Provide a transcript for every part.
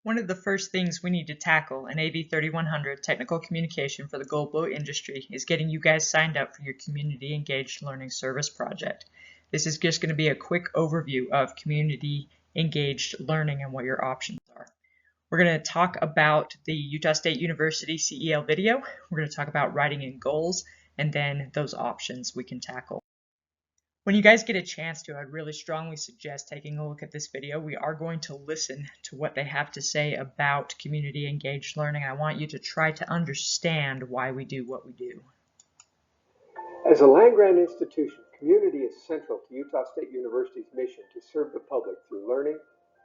One of the first things we need to tackle in AB 3100 Technical Communication for the Global Industry is getting you guys signed up for your Community Engaged Learning Service project. This is just going to be a quick overview of Community Engaged Learning and what your options are. We're going to talk about the Utah State University CEL video. We're going to talk about writing in goals and then those options we can tackle. When you guys get a chance to, I'd really strongly suggest taking a look at this video. We are going to listen to what they have to say about community engaged learning. I want you to try to understand why we do what we do. As a land-grant institution, community is central to Utah State University's mission to serve the public through learning,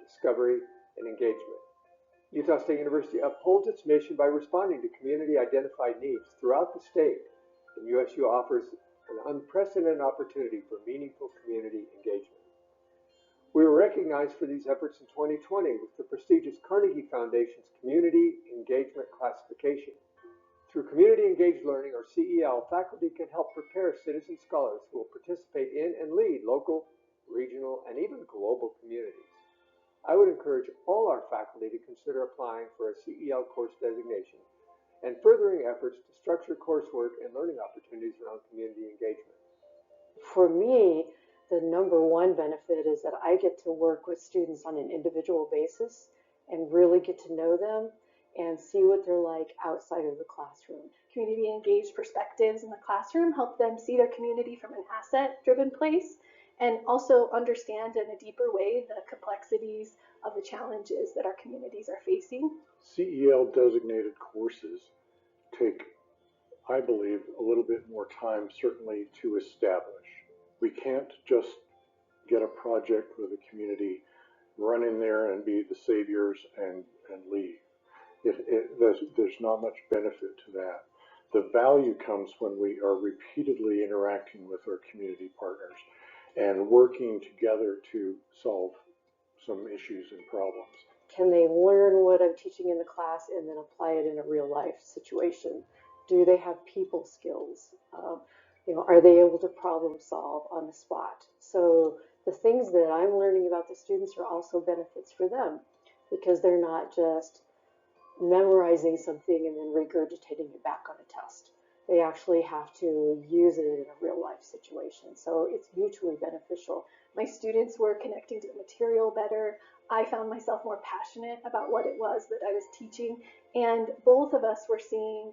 discovery, and engagement. Utah State University upholds its mission by responding to community-identified needs throughout the state, and USU offers an unprecedented opportunity for meaningful community engagement. We were recognized for these efforts in 2020 with the prestigious Carnegie Foundation's Community Engagement Classification. Through Community Engaged Learning, or CEL, faculty can help prepare citizen scholars who will participate in and lead local, regional, and even global communities. I would encourage all our faculty to consider applying for a CEL course designation and furthering efforts to structure coursework and learning opportunities around community engagement. For me, the number one benefit is that I get to work with students on an individual basis and really get to know them and see what they're like outside of the classroom. Community engaged perspectives in the classroom help them see their community from an asset-driven place and also understand in a deeper way the complexities of the challenges that our communities are facing. CEL designated courses take, I believe, a little bit more time certainly to establish. We can't just get a project with a community, run in there and be the saviors and leave. There's not much benefit to that. The value comes when we are repeatedly interacting with our community partners and working together to solve some issues and problems. Can they learn what I'm teaching in the class and then apply it in a real life situation? Do they have people skills? Are they able to problem solve on the spot? So the things that I'm learning about the students are also benefits for them because they're not just memorizing something and then regurgitating it back on a test. They actually have to use it in a real life situation. So it's mutually beneficial. My students were connecting to the material better. I found myself more passionate about what it was that I was teaching. And both of us were seeing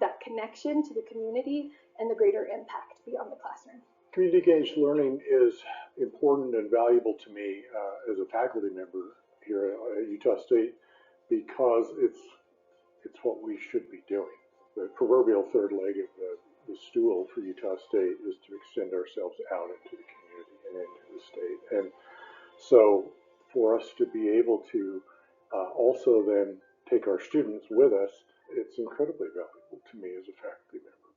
that connection to the community and the greater impact beyond the classroom. Community engaged learning is important and valuable to me as a faculty member here at Utah State because it's what we should be doing. The proverbial third leg of the stool for Utah State is to extend ourselves out into the community and into the state. And so for us to be able to also then take our students with us, it's incredibly valuable to me as a faculty member.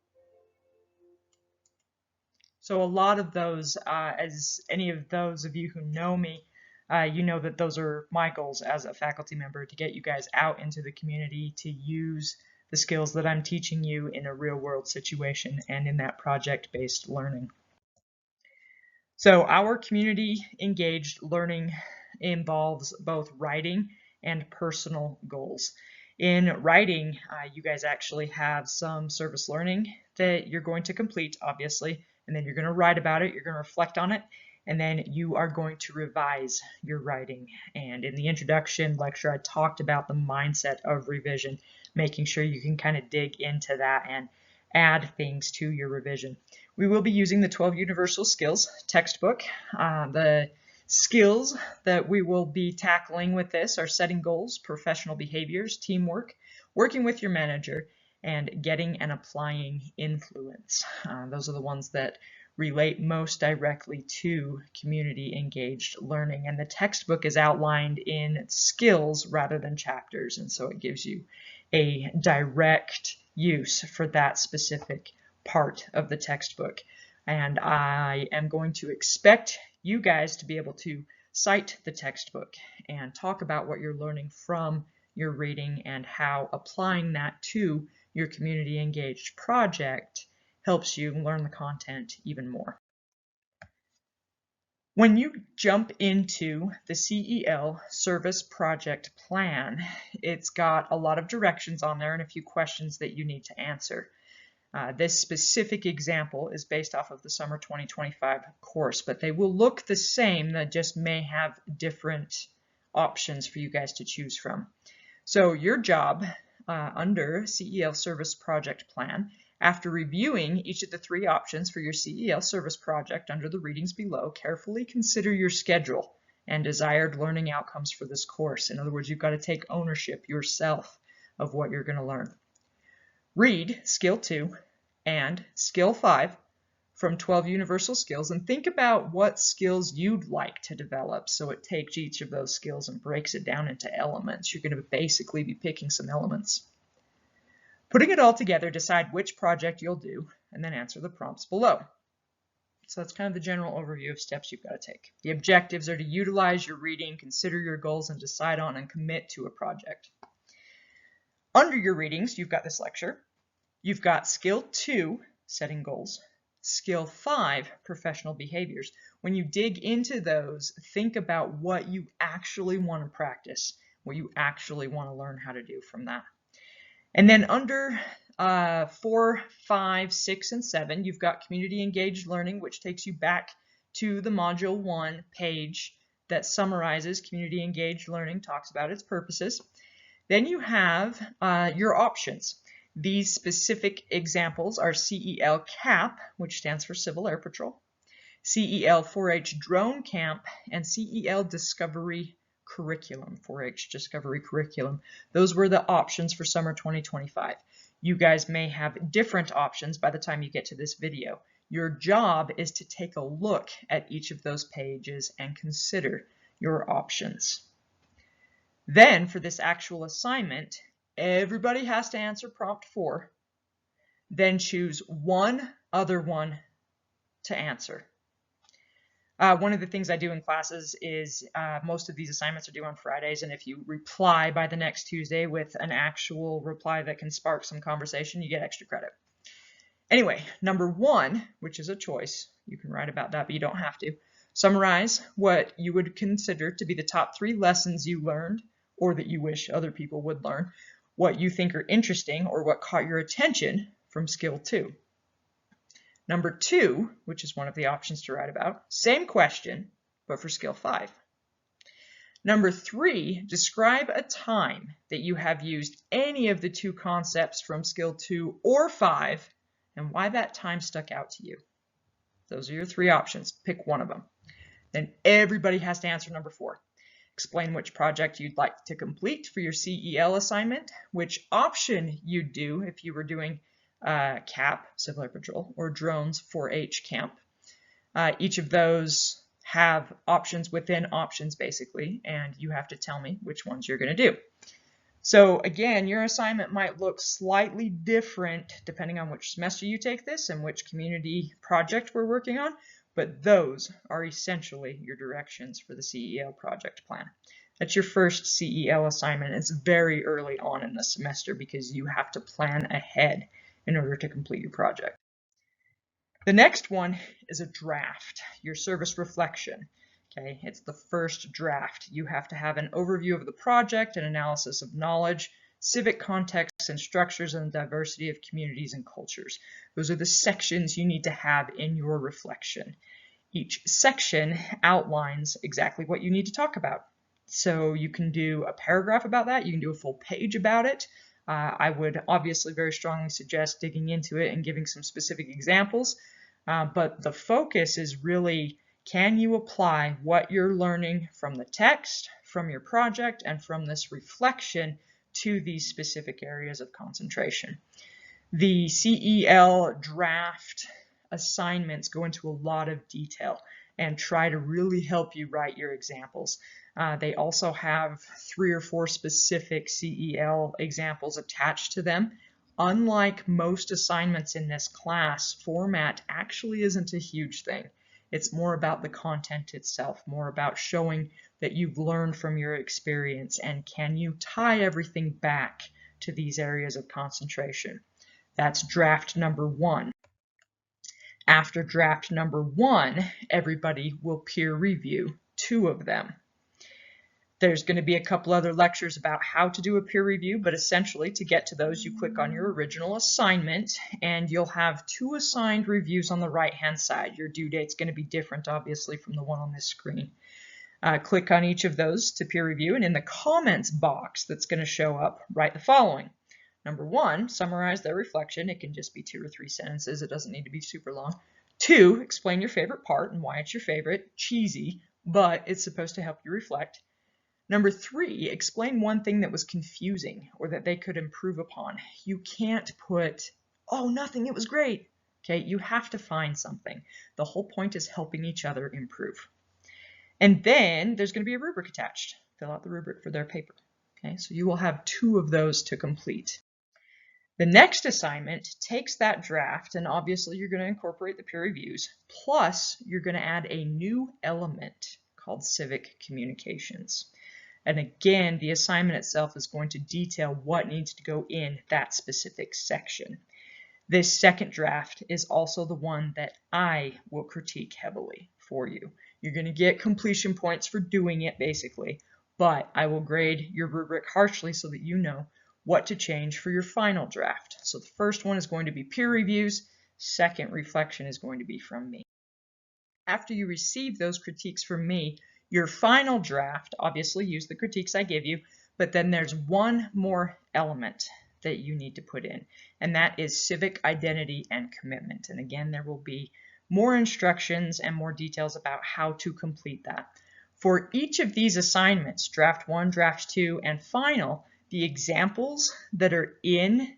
So a lot of those, as any of those of you who know me, you know that those are my goals as a faculty member, to get you guys out into the community, to use the skills that I'm teaching you in a real world situation and in that project-based learning. So our community engaged learning involves both writing and personal goals. In writing, you guys actually have some service learning that you're going to complete, obviously, and then you're going to write about it, you're going to reflect on it, and then you are going to revise your writing. And in the introduction lecture, I talked about the mindset of revision, making sure you can kind of dig into that and add things to your revision. We will be using the 12 Universal Skills textbook. The skills that we will be tackling with this are setting goals, professional behaviors, teamwork, working with your manager, and getting and applying influence. Those are the ones that relate most directly to community engaged learning. And the textbook is outlined in skills rather than chapters, and so it gives you a direct use for that specific part of the textbook. And I am going to expect you guys to be able to cite the textbook and talk about what you're learning from your reading and how applying that to your community engaged project helps you learn the content even more. When you jump into the CEL Service Project Plan, it's got a lot of directions on there and a few questions that you need to answer. This specific example is based off of the summer 2025 course, but they will look the same, that just may have different options for you guys to choose from. So your job under CEL Service Project Plan, after reviewing each of the 3 options for your CEL service project under the readings below, carefully consider your schedule and desired learning outcomes for this course. In other words, you've got to take ownership yourself of what you're going to learn. Read Skill 2 and Skill 5 from 12 Universal Skills and think about what skills you'd like to develop. So it takes each of those skills and breaks it down into elements. You're going to basically be picking some elements. Putting it all together, decide which project you'll do, and then answer the prompts below. So that's kind of the general overview of steps you've got to take. The objectives are to utilize your reading, consider your goals, and decide on and commit to a project. Under your readings, you've got this lecture. You've got Skill 2, setting goals. Skill 5, professional behaviors. When you dig into those, think about what you actually want to practice, what you actually want to learn how to do from that. And then under 4, 5, 6, and 7, you've got community engaged learning, which takes you back to the Module 1 page that summarizes community engaged learning, talks about its purposes. Then you have your options. These specific examples are CEL CAP, which stands for Civil Air Patrol, CEL 4-H Drone Camp, and CEL Discovery Curriculum, 4-H Discovery Curriculum. Those were the options for summer 2025. You guys may have different options by the time you get to this video. Your job is to take a look at each of those pages and consider your options. Then for this actual assignment, everybody has to answer prompt 4, then choose one other one to answer. One of the things I do in classes is most of these assignments are due on Fridays, and if you reply by the next Tuesday with an actual reply that can spark some conversation, you get extra credit. Anyway, number 1, which is a choice, you can write about that, but you don't have to. Summarize what you would consider to be the top 3 lessons you learned or that you wish other people would learn, what you think are interesting or what caught your attention from Skill 2. Number 2, which is one of the options to write about, same question, but for Skill 5. Number 3, describe a time that you have used any of the 2 concepts from Skill 2 or 5 and why that time stuck out to you. Those are your 3 options. Pick one of them. Then everybody has to answer number 4. Explain which project you'd like to complete for your CEL assignment, which option you'd do if you were doing CAP, Civil Air Patrol, or drones, 4-H camp. Each of those have options within options, basically, and you have to tell me which ones you're going to do. So again, your assignment might look slightly different depending on which semester you take this and which community project we're working on, but those are essentially your directions for the CEL project plan. That's your first CEL assignment. It's very early on in the semester because you have to plan ahead in order to complete your project. The next one is a draft, your service reflection. Okay, it's the first draft. You have to have an overview of the project, an analysis of knowledge, civic contexts and structures, and the diversity of communities and cultures. Those are the sections you need to have in your reflection. Each section outlines exactly what you need to talk about. So you can do a paragraph about that, you can do a full page about it. I would obviously very strongly suggest digging into it and giving some specific examples, but the focus is really, can you apply what you're learning from the text, from your project, and from this reflection to these specific areas of concentration? The CEL draft assignments go into a lot of detail and try to really help you write your examples. They also have 3 or 4 specific CEL examples attached to them. Unlike most assignments in this class, format actually isn't a huge thing. It's more about the content itself, more about showing that you've learned from your experience and can you tie everything back to these areas of concentration. That's draft number 1. After draft number 1, everybody will peer review 2 of them. There's going to be a couple other lectures about how to do a peer review, but essentially to get to those, you click on your original assignment and you'll have 2 assigned reviews on the right-hand side. Your due date's going to be different, obviously, from the one on this screen. Click on each of those to peer review, and in the comments box that's going to show up, write the following. Number 1, summarize their reflection. It can just be 2 or 3 sentences. It doesn't need to be super long. 2, explain your favorite part and why it's your favorite. Cheesy, but it's supposed to help you reflect. Number 3, explain one thing that was confusing or that they could improve upon. You can't put, oh, nothing, it was great. Okay, you have to find something. The whole point is helping each other improve. And then there's going to be a rubric attached. Fill out the rubric for their paper. Okay, so you will have 2 of those to complete. The next assignment takes that draft, and obviously you're going to incorporate the peer reviews, plus you're going to add a new element called civic communications. And again, the assignment itself is going to detail what needs to go in that specific section. This second draft is also the one that I will critique heavily for you. You're going to get completion points for doing it, basically, but I will grade your rubric harshly so that you know what to change for your final draft. So the first one is going to be peer reviews. Second reflection is going to be from me. After you receive those critiques from me, your final draft, obviously use the critiques I give you, but then there's one more element that you need to put in, and that is civic identity and commitment. And again, there will be more instructions and more details about how to complete that. For each of these assignments, draft 1, draft 2, and final, the examples that are in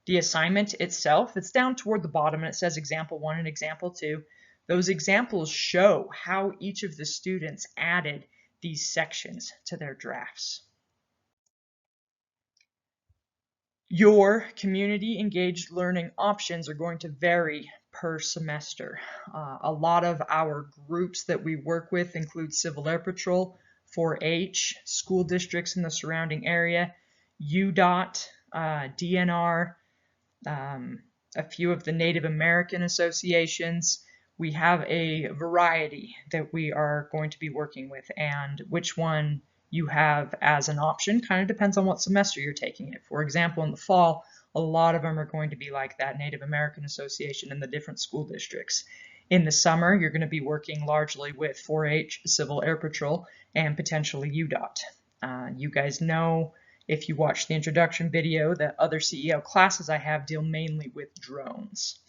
the assignment itself, it's down toward the bottom and it says example 1 and example 2. Those examples show how each of the students added these sections to their drafts. Your community engaged learning options are going to vary per semester. A lot of our groups that we work with include Civil Air Patrol, 4-H, school districts in the surrounding area, UDOT, DNR, a few of the Native American associations. We have a variety that we are going to be working with, and which one you have as an option kind of depends on what semester you're taking it. For example, in the fall, a lot of them are going to be like that Native American Association in the different school districts. In the summer, you're going to be working largely with 4-H, Civil Air Patrol, and potentially UDOT. You guys know, if you watch the introduction video, that other CEL classes I have deal mainly with drones.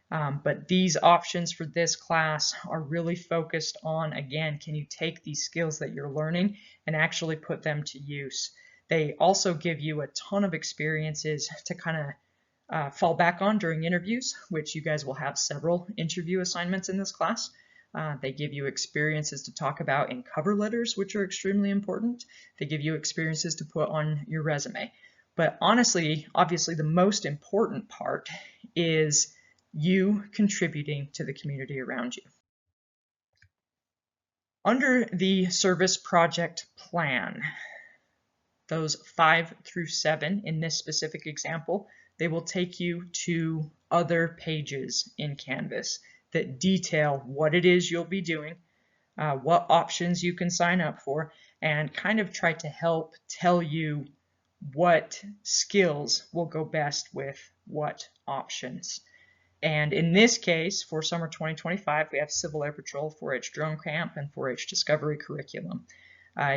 But these options for this class are really focused on, again, can you take these skills that you're learning and actually put them to use? They also give you a ton of experiences to kind of fall back on during interviews, which you guys will have several interview assignments in this class. They give you experiences to talk about in cover letters, which are extremely important. They give you experiences to put on your resume. But honestly, obviously, the most important part is you contributing to the community around you. Under the service project plan, those 5 through 7 in this specific example, they will take you to other pages in Canvas that detail what it is you'll be doing, what options you can sign up for, and kind of try to help tell you what skills will go best with what options. And in this case, for summer 2025, we have Civil Air Patrol, 4-H Drone Camp, and 4-H Discovery Curriculum.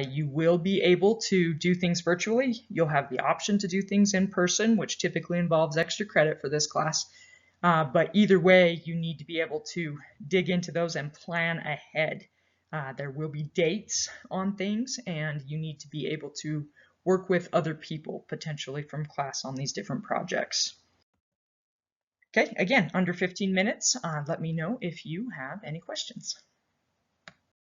You will be able to do things virtually. You'll have the option to do things in person, which typically involves extra credit for this class. But either way, you need to be able to dig into those and plan ahead. There will be dates on things, and you need to be able to work with other people, potentially from class, on these different projects. Okay, again, under 15 minutes. Let me know if you have any questions.